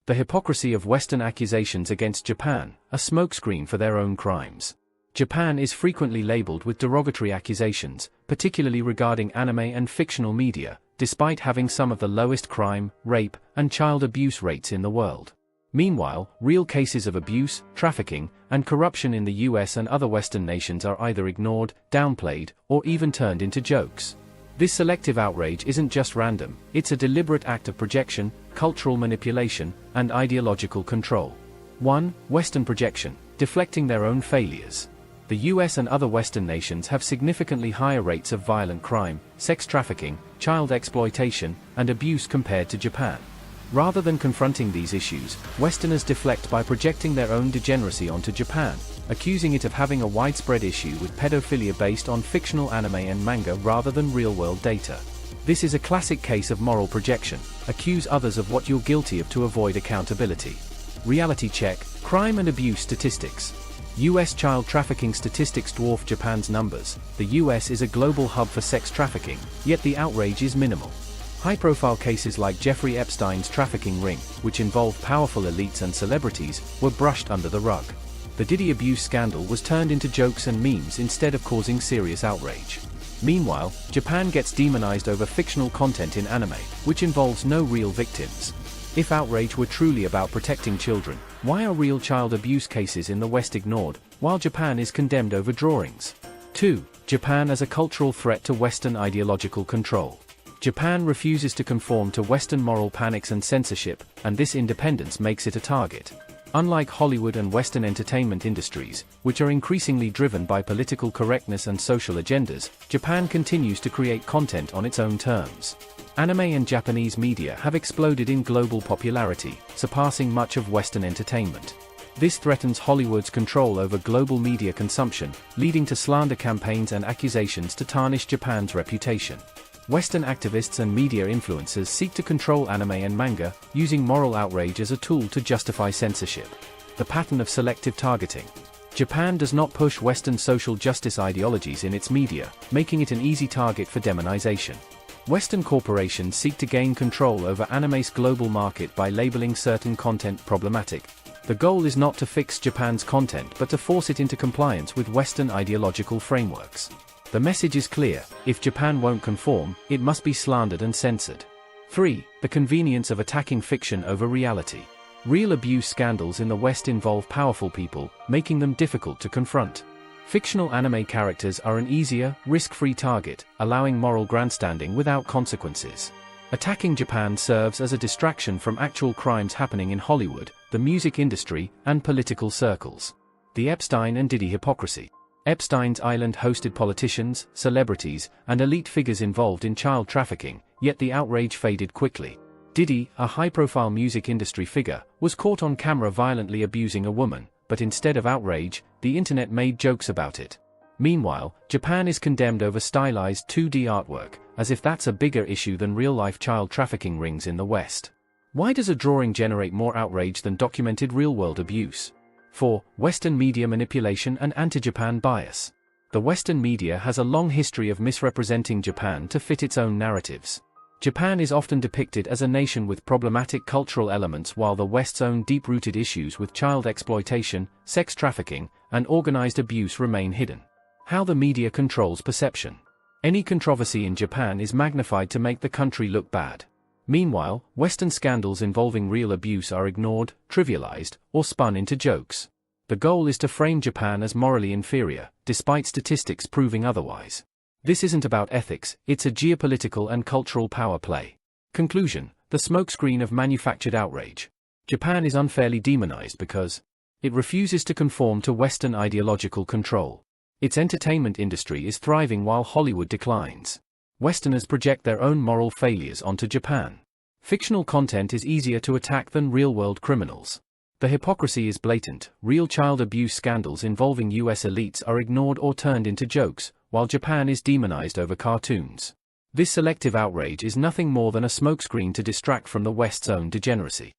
The hypocrisy of Western accusations against Japan, a smokescreen for their own crimes. Japan is frequently labeled with derogatory accusations, particularly regarding anime and fictional media, despite having some of the lowest crime, rape, and child abuse rates in the world. Meanwhile, real cases of abuse, trafficking, and corruption in the US and other Western nations are either ignored, downplayed, or even turned into jokes. This selective outrage isn't just random, it's a deliberate act of projection, cultural manipulation, and ideological control. 1. Western projection, deflecting their own failures. The US and other Western nations have significantly higher rates of violent crime, sex trafficking, child exploitation, and abuse compared to Japan. Rather than confronting these issues, Westerners deflect by projecting their own degeneracy onto Japan, accusing it of having a widespread issue with pedophilia based on fictional anime and manga rather than real-world data. This is a classic case of moral projection. Accuse others of what you're guilty of to avoid accountability. Reality check, crime and abuse statistics. US child trafficking statistics dwarf Japan's numbers. The US is a global hub for sex trafficking, yet the outrage is minimal. High-profile cases like Jeffrey Epstein's trafficking ring, which involved powerful elites and celebrities, were brushed under the rug. The Diddy abuse scandal was turned into jokes and memes instead of causing serious outrage. Meanwhile, Japan gets demonized over fictional content in anime, which involves no real victims. If outrage were truly about protecting children, why are real child abuse cases in the West ignored, while Japan is condemned over drawings? 2. Japan as a cultural threat to Western ideological control. Japan refuses to conform to Western moral panics and censorship, and this independence makes it a target. Unlike Hollywood and Western entertainment industries, which are increasingly driven by political correctness and social agendas, Japan continues to create content on its own terms. Anime and Japanese media have exploded in global popularity, surpassing much of Western entertainment. This threatens Hollywood's control over global media consumption, leading to slander campaigns and accusations to tarnish Japan's reputation. Western activists and media influencers seek to control anime and manga, using moral outrage as a tool to justify censorship. The pattern of selective targeting. Japan does not push Western social justice ideologies in its media, making it an easy target for demonization. Western corporations seek to gain control over anime's global market by labeling certain content problematic. The goal is not to fix Japan's content but to force it into compliance with Western ideological frameworks. The message is clear: if Japan won't conform, it must be slandered and censored. 3. The convenience of attacking fiction over reality. Real abuse scandals in the West involve powerful people, making them difficult to confront. Fictional anime characters are an easier, risk-free target, allowing moral grandstanding without consequences. Attacking Japan serves as a distraction from actual crimes happening in Hollywood, the music industry, and political circles. The Epstein and Diddy hypocrisy. Epstein's Island hosted politicians, celebrities, and elite figures involved in child trafficking, yet the outrage faded quickly. Diddy, a high-profile music industry figure, was caught on camera violently abusing a woman, but instead of outrage, the internet made jokes about it. Meanwhile, Japan is condemned over stylized 2D artwork, as if that's a bigger issue than real-life child trafficking rings in the West. Why does a drawing generate more outrage than documented real-world abuse? 4. Western media manipulation and anti-Japan bias. The Western media has a long history of misrepresenting Japan to fit its own narratives. Japan is often depicted as a nation with problematic cultural elements, while the West's own deep-rooted issues with child exploitation, sex trafficking, and organized abuse remain hidden. How the media controls perception. Any controversy in Japan is magnified to make the country look bad. Meanwhile, Western scandals involving real abuse are ignored, trivialized, or spun into jokes. The goal is to frame Japan as morally inferior, despite statistics proving otherwise. This isn't about ethics, it's a geopolitical and cultural power play. Conclusion: the smokescreen of manufactured outrage. Japan is unfairly demonized because it refuses to conform to Western ideological control. Its entertainment industry is thriving while Hollywood declines. Westerners project their own moral failures onto Japan. Fictional content is easier to attack than real-world criminals. The hypocrisy is blatant. Real child abuse scandals involving US elites are ignored or turned into jokes, while Japan is demonized over cartoons. This selective outrage is nothing more than a smokescreen to distract from the West's own degeneracy.